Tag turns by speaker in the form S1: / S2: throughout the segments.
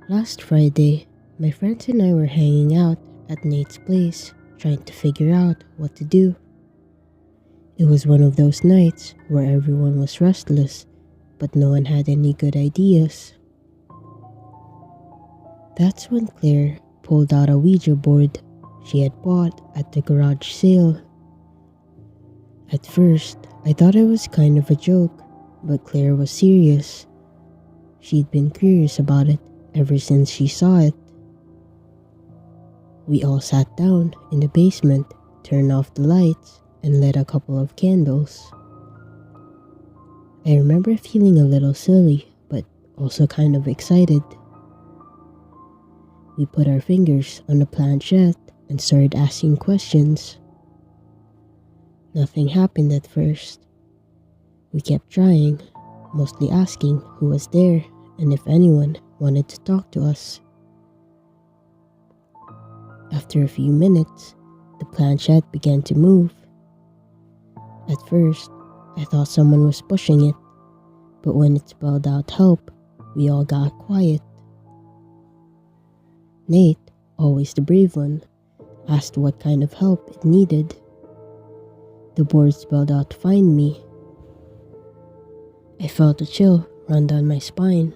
S1: Last Friday, my friends and I were hanging out at Nate's place, trying to figure out what to do. It was one of those nights where everyone was restless, but no one had any good ideas. That's when Claire pulled out a Ouija board she had bought at the garage sale. At first, I thought it was kind of a joke, but Claire was serious. She'd been curious about it ever since she saw it. We all sat down in the basement, turned off the lights, and lit a couple of candles. I remember feeling a little silly, but also kind of excited. We put our fingers on the planchette and started asking questions. Nothing happened at first. We kept trying, mostly asking who was there and if anyone wanted to talk to us. After a few minutes, the planchette began to move. At first, I thought someone was pushing it, but when it spelled out help, we all got quiet. Nate, always the brave one, asked what kind of help it needed. The board spelled out "Find me." I felt a chill run down my spine.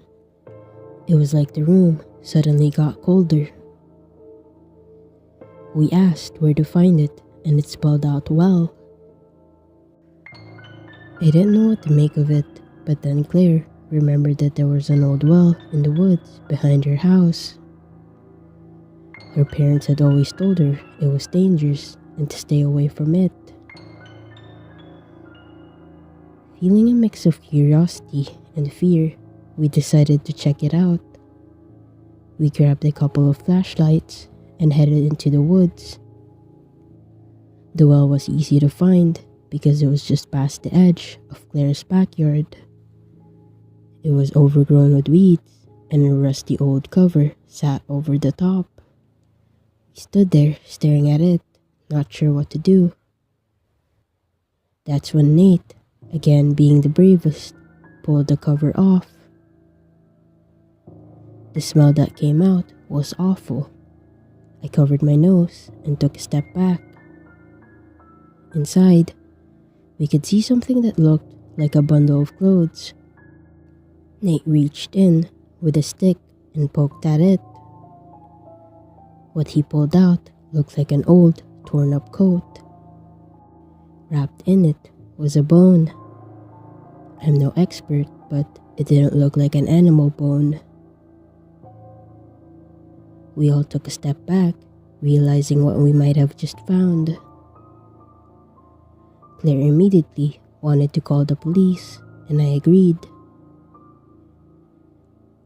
S1: It was like the room suddenly got colder. We asked where to find it, and it spelled out "well." I didn't know what to make of it, but then Claire remembered that there was an old well in the woods behind her house. Her parents had always told her it was dangerous and to stay away from it. Feeling a mix of curiosity and fear, we decided to check it out. We grabbed a couple of flashlights and headed into the woods. The well was easy to find because it was just past the edge of Claire's backyard. It was overgrown with weeds and a rusty old cover sat over the top. We stood there staring at it, not sure what to do. That's when Nate, again being the bravest, pulled the cover off. The smell that came out was awful. I covered my nose and took a step back. Inside, we could see something that looked like a bundle of clothes. Nate reached in with a stick and poked at it. What he pulled out looked like an old, torn-up coat. Wrapped in it was a bone. I'm no expert, but it didn't look like an animal bone. We all took a step back, realizing what we might have just found. Claire immediately wanted to call the police, and I agreed.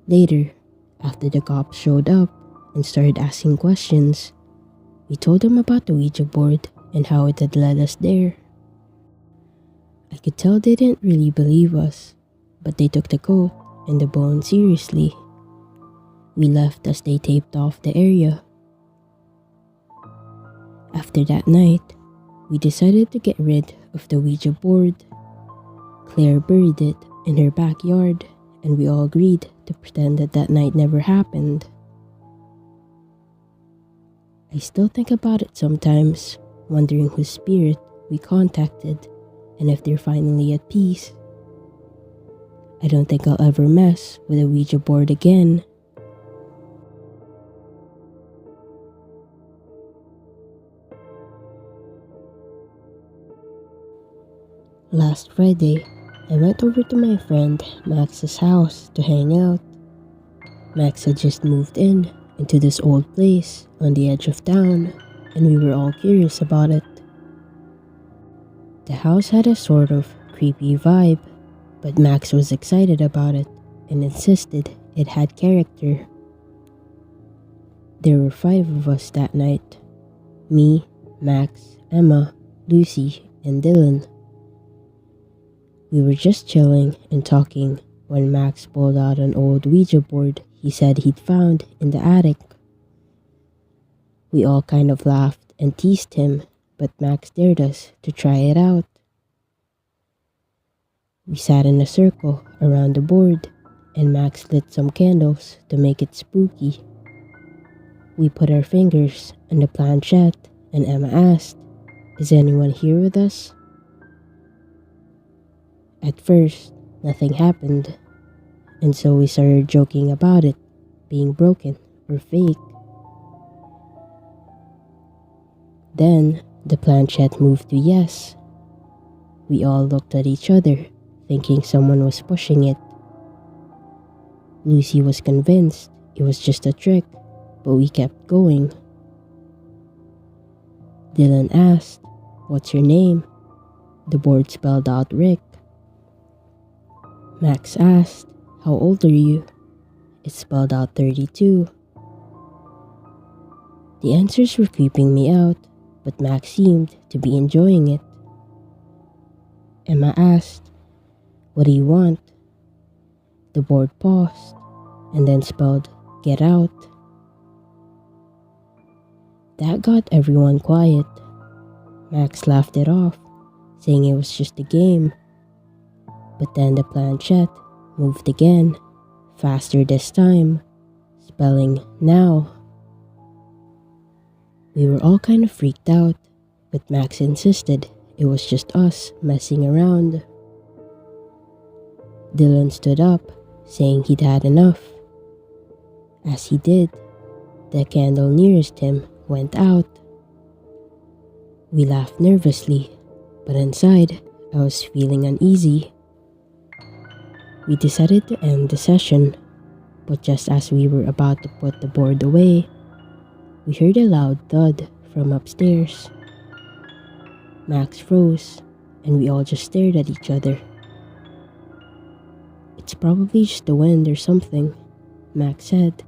S1: Later, after the cops showed up and started asking questions, we told them about the Ouija board and how it had led us there. I could tell they didn't really believe us, but they took the coat and the bone seriously. We left as they taped off the area. After that night, we decided to get rid of the Ouija board. Claire buried it in her backyard, and we all agreed to pretend that night never happened. I still think about it sometimes, wondering whose spirit we contacted and if they're finally at peace. I don't think I'll ever mess with a Ouija board again. Last Friday, I went over to my friend Max's house to hang out. Max had just moved into this old place on the edge of town, and we were all curious about it. The house had a sort of creepy vibe, but Max was excited about it and insisted it had character. There were 5 of us that night: me, Max, Emma, Lucy, and Dylan. We were just chilling and talking when Max pulled out an old Ouija board he said he'd found in the attic. We all kind of laughed and teased him, but Max dared us to try it out. We sat in a circle around the board, and Max lit some candles to make it spooky. We put our fingers on the planchette and Emma asked, "Is anyone here with us?" At first, nothing happened, and so we started joking about it being broken or fake. Then the planchette moved to yes. We all looked at each other, thinking someone was pushing it. Lucy was convinced it was just a trick, but we kept going. Dylan asked, "What's your name?" The board spelled out Rick. Max asked, "How old are you?" It spelled out 32. The answers were creeping me out, but Max seemed to be enjoying it. Emma asked, "What do you want?" The board paused and then spelled "Get out." That got everyone quiet. Max laughed it off, saying it was just a game. But then the planchette moved again, faster this time, spelling "now." We were all kind of freaked out, but Max insisted it was just us messing around. Dylan stood up, saying he'd had enough. As he did, the candle nearest him went out. We laughed nervously, but inside I was feeling uneasy. We decided to end the session, but just as we were about to put the board away, we heard a loud thud from upstairs. Max froze, and we all just stared at each other. "It's probably just the wind or something," Max said,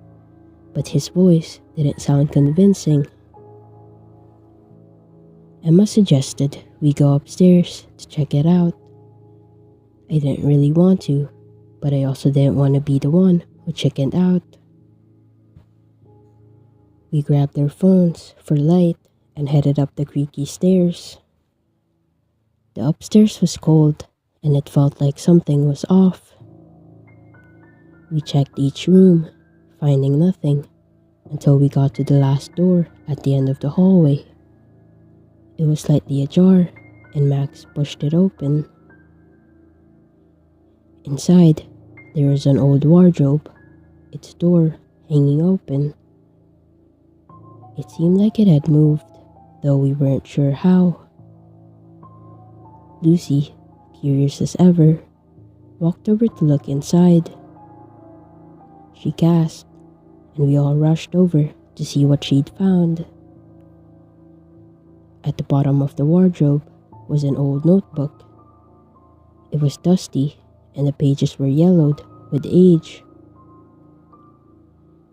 S1: but his voice didn't sound convincing. Emma suggested we go upstairs to check it out. I didn't really want to, but I also didn't want to be the one who chickened out. We grabbed our phones for light and headed up the creaky stairs. The upstairs was cold, and it felt like something was off. We checked each room, finding nothing, until we got to the last door at the end of the hallway. It was slightly ajar, and Max pushed it open. Inside, there was an old wardrobe, its door hanging open. It seemed like it had moved, though we weren't sure how. Lucy, curious as ever, walked over to look inside. She gasped, and we all rushed over to see what she'd found. At the bottom of the wardrobe was an old notebook. It was dusty, and the pages were yellowed with age.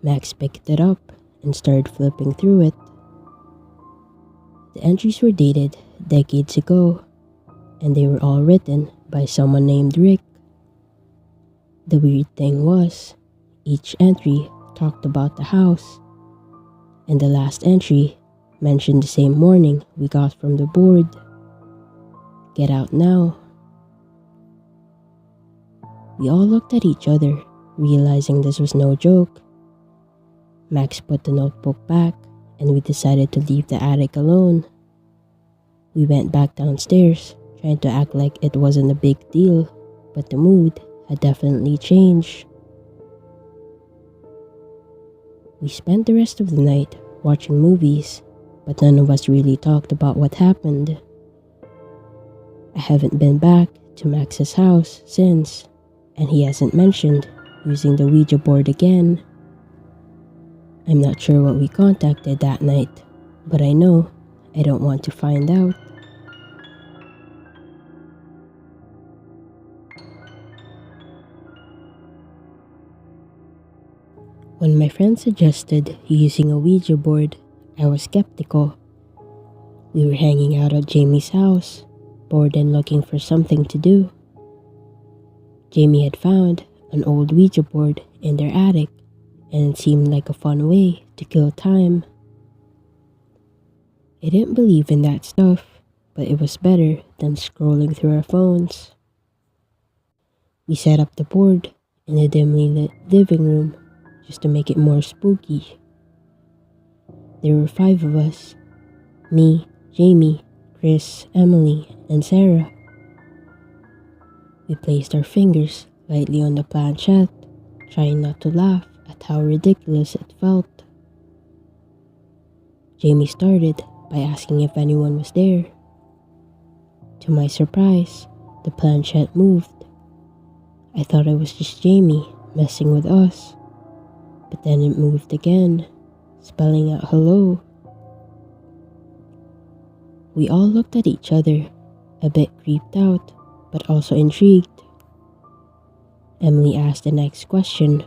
S1: Max picked it up and started flipping through it. The entries were dated decades ago, and they were all written by someone named Rick. The weird thing was, each entry talked about the house, and the last entry mentioned the same warning we got from the board. "Get out now." We all looked at each other, realizing this was no joke. Max put the notebook back, and we decided to leave the attic alone. We went back downstairs, trying to act like it wasn't a big deal, but the mood had definitely changed. We spent the rest of the night watching movies, but none of us really talked about what happened. I haven't been back to Max's house since, and he hasn't mentioned using the Ouija board again. I'm not sure what we contacted that night, but I know I don't want to find out. When my friend suggested using a Ouija board, I was skeptical. We were hanging out at Jamie's house, bored and looking for something to do. Jamie had found an old Ouija board in their attic, and it seemed like a fun way to kill time. I didn't believe in that stuff, but it was better than scrolling through our phones. We set up the board in the dimly lit living room just to make it more spooky. There were 5 of us: me, Jamie, Chris, Emily, and Sarah. We placed our fingers lightly on the planchette, trying not to laugh at how ridiculous it felt. Jamie started by asking if anyone was there. To my surprise, the planchette moved. I thought it was just Jamie messing with us, but then it moved again, spelling out hello. We all looked at each other, a bit creeped out, but also intrigued. Emily asked the next question.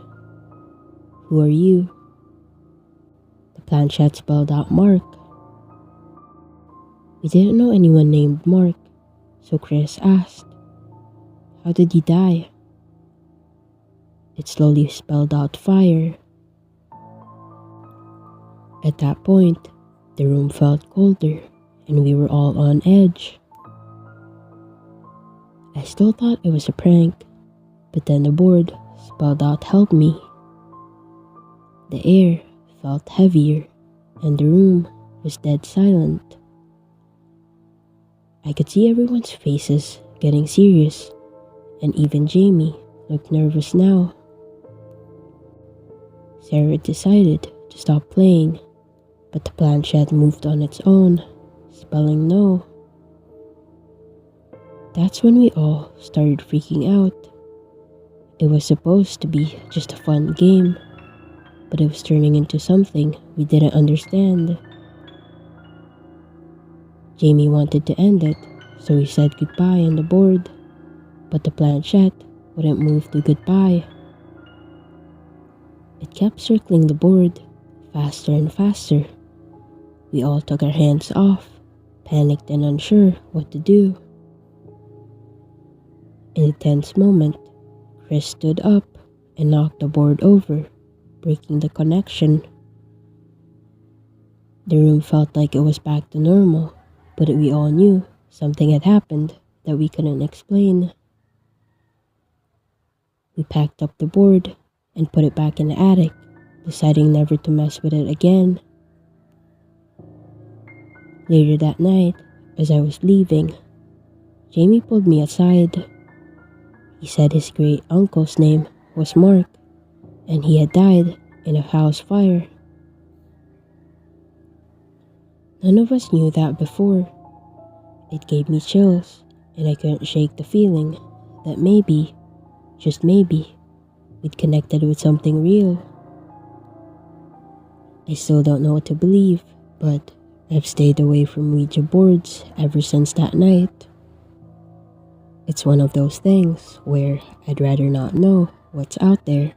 S1: "Who are you?" The planchette spelled out Mark. We didn't know anyone named Mark, so Chris asked, "How did you die?" It slowly spelled out fire. At that point, the room felt colder and we were all on edge. I still thought it was a prank, but then the board spelled out "help me." The air felt heavier and the room was dead silent. I could see everyone's faces getting serious, and even Jamie looked nervous now. Sarah decided to stop playing, but the planchette moved on its own, spelling no. That's when we all started freaking out. It was supposed to be just a fun game, but it was turning into something we didn't understand. Jamie wanted to end it, so he said goodbye on the board, but the planchette wouldn't move to goodbye. It kept circling the board, faster and faster. We all took our hands off, panicked and unsure what to do. In a tense moment, Chris stood up and knocked the board over, breaking the connection. The room felt like it was back to normal, but we all knew something had happened that we couldn't explain. We packed up the board and put it back in the attic, deciding never to mess with it again. Later that night, as I was leaving, Jamie pulled me aside. He said his great uncle's name was Mark, and he had died in a house fire. None of us knew that before. It gave me chills, and I couldn't shake the feeling that maybe, just maybe, we'd connected with something real. I still don't know what to believe, but I've stayed away from Ouija boards ever since that night. It's one of those things where I'd rather not know what's out there.